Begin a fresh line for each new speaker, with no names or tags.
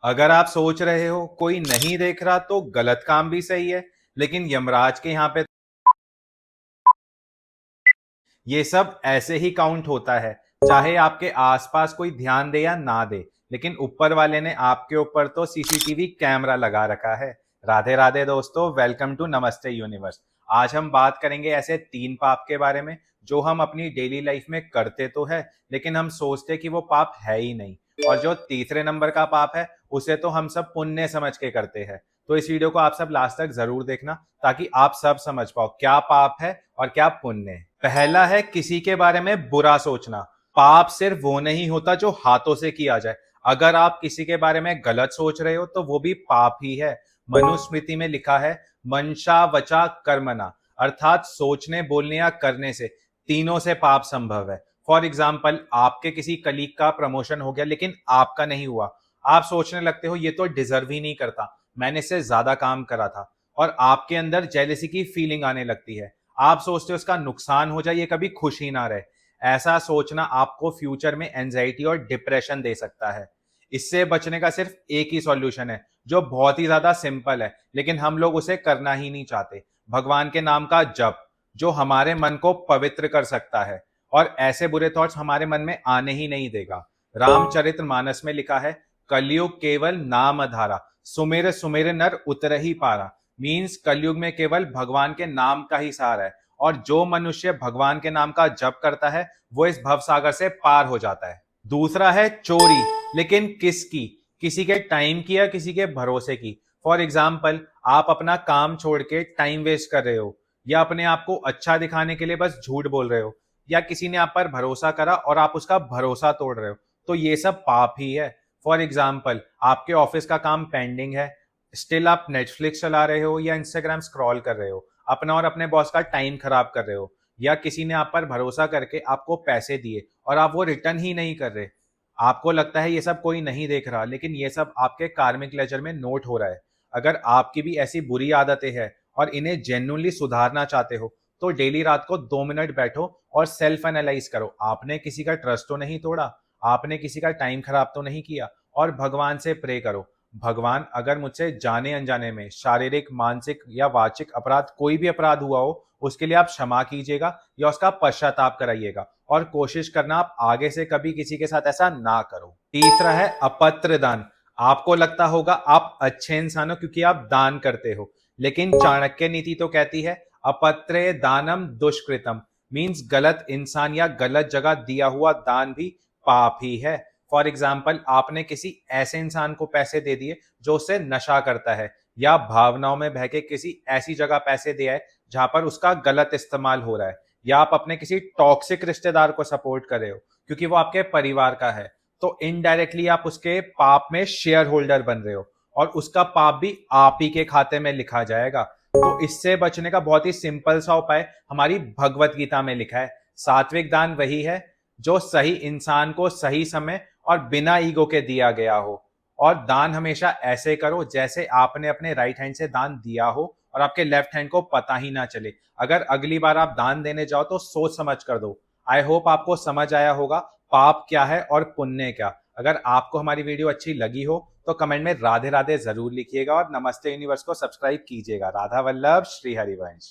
अगर आप सोच रहे हो कोई नहीं देख रहा तो गलत काम भी सही है, लेकिन यमराज के यहाँ पे ये सब ऐसे ही काउंट होता है। चाहे आपके आसपास कोई ध्यान दे या ना दे, लेकिन ऊपर वाले ने आपके ऊपर तो सीसीटीवी कैमरा लगा रखा है। राधे राधे दोस्तों, वेलकम टू नमस्ते यूनिवर्स। आज हम बात करेंगे ऐसे 3 पाप के बारे में जो हम अपनी डेली लाइफ में करते तो है, लेकिन हम सोचते कि वो पाप है ही नहीं। और जो तीसरे नंबर का पाप है उसे तो हम सब पुण्य समझ के करते हैं। तो इस वीडियो को आप सब लास्ट तक जरूर देखना ताकि आप सब समझ पाओ क्या पाप है और क्या पुण्य है। पहला है किसी के बारे में बुरा सोचना। पाप सिर्फ वो नहीं होता जो हाथों से किया जाए। अगर आप किसी के बारे में गलत सोच रहे हो तो वो भी पाप ही है। मनुस्मृति में लिखा है मनशा वचा कर्मणा, अर्थात सोचने बोलने या करने से तीनों से पाप संभव है। फॉर एग्जाम्पल, आपके किसी कलीग का प्रमोशन हो गया लेकिन आपका नहीं हुआ। आप सोचने लगते हो ये तो डिजर्व ही नहीं करता, मैंने इससे ज्यादा काम करा था, और आपके अंदर जेलसी की फीलिंग आने लगती है। आप सोचते हो उसका नुकसान हो जाए, ये कभी खुश ही ना रहे। ऐसा सोचना आपको फ्यूचर में एंजाइटी और डिप्रेशन दे सकता है। इससे बचने का सिर्फ एक ही सॉल्यूशन है जो बहुत ही ज्यादा सिंपल है, लेकिन हम लोग उसे करना ही नहीं चाहते। भगवान के नाम का जप, जो हमारे मन को पवित्र कर सकता है और ऐसे बुरे थॉट्स हमारे मन में आने ही नहीं देगा। रामचरितमानस में लिखा है कलयुग केवल नाम आधारा, सुमेर सुमेर नर उतर ही पारा। मीन्स कलयुग में केवल भगवान के नाम का ही सहारा है, और जो मनुष्य भगवान के नाम का जप करता है वो इस भवसागर से पार हो जाता है। दूसरा है चोरी, लेकिन किसकी? किसी के टाइम की या किसी के भरोसे की। फॉर एग्जाम्पल, आप अपना काम छोड़ के टाइम वेस्ट कर रहे हो, या अपने आप को अच्छा दिखाने के लिए बस झूठ बोल रहे हो, या किसी ने आप पर भरोसा करा और आप उसका भरोसा तोड़ रहे हो, तो ये सब पाप ही है। फॉर एग्जाम्पल, आपके ऑफिस का काम पेंडिंग है, स्टिल आप नेटफ्लिक्स चला रहे हो या इंस्टाग्राम स्क्रॉल कर रहे हो, अपना और अपने बॉस का टाइम खराब कर रहे हो, या किसी ने आप पर भरोसा करके आपको पैसे दिए और आप वो रिटर्न ही नहीं कर रहे। आपको लगता है ये सब कोई नहीं देख रहा, लेकिन ये सब आपके कार्मिक लेजर में नोट हो रहा है। अगर आपकी भी ऐसी बुरी आदतें हैं और इन्हें जेन्युइनली सुधारना चाहते हो तो डेली रात को 2 मिनट बैठो और सेल्फ एनालाइज करो। आपने किसी का ट्रस्ट तो नहीं तोड़ा, आपने किसी का टाइम खराब तो नहीं किया, और भगवान से प्रे करो, भगवान अगर मुझसे जाने अनजाने में शारीरिक, मानसिक या वाचिक अपराध कोई भी अपराध हुआ हो, उसके लिए आप क्षमा कीजिएगा या उसका पश्चाताप कराइएगा, और कोशिश करना आप आगे से कभी किसी के साथ ऐसा ना करो। तीसरा है अपत्र दान। आपको लगता होगा आप अच्छे इंसान हो क्योंकि आप दान करते हो, लेकिन चाणक्य नीति तो कहती है अपत्रे दानम दुष्कृतम। मीन्स गलत इंसान या गलत जगह दिया हुआ दान भी पाप ही है। फॉर एग्जाम्पल, आपने किसी ऐसे इंसान को पैसे दे दिए जो उससे नशा करता है, या भावनाओं में बह के किसी ऐसी जगह पैसे दिया है जहां पर उसका गलत इस्तेमाल हो रहा है, या आप अपने किसी टॉक्सिक रिश्तेदार को सपोर्ट कर रहे हो क्योंकि वो आपके परिवार का है, तो इनडायरेक्टली आप उसके पाप में शेयर होल्डर बन रहे हो, और उसका पाप भी आप ही के खाते में लिखा जाएगा। तो इससे बचने का बहुत ही सिंपल सा उपाय हमारी भगवत गीता में लिखा है। सात्विक दान वही है जो सही इंसान को सही समय और बिना ईगो के दिया गया हो। और दान हमेशा ऐसे करो जैसे आपने अपने राइट हैंड से दान दिया हो और आपके लेफ्ट हैंड को पता ही ना चले। अगर अगली बार आप दान देने जाओ तो सोच समझ कर दो। आई होप आपको समझ आया होगा पाप क्या है और पुण्य क्या। अगर आपको हमारी वीडियो अच्छी लगी हो तो कमेंट में राधे राधे जरूर लिखिएगा, और नमस्ते यूनिवर्स को सब्सक्राइब कीजिएगा। राधा वल्लभ, श्री हरिवंश।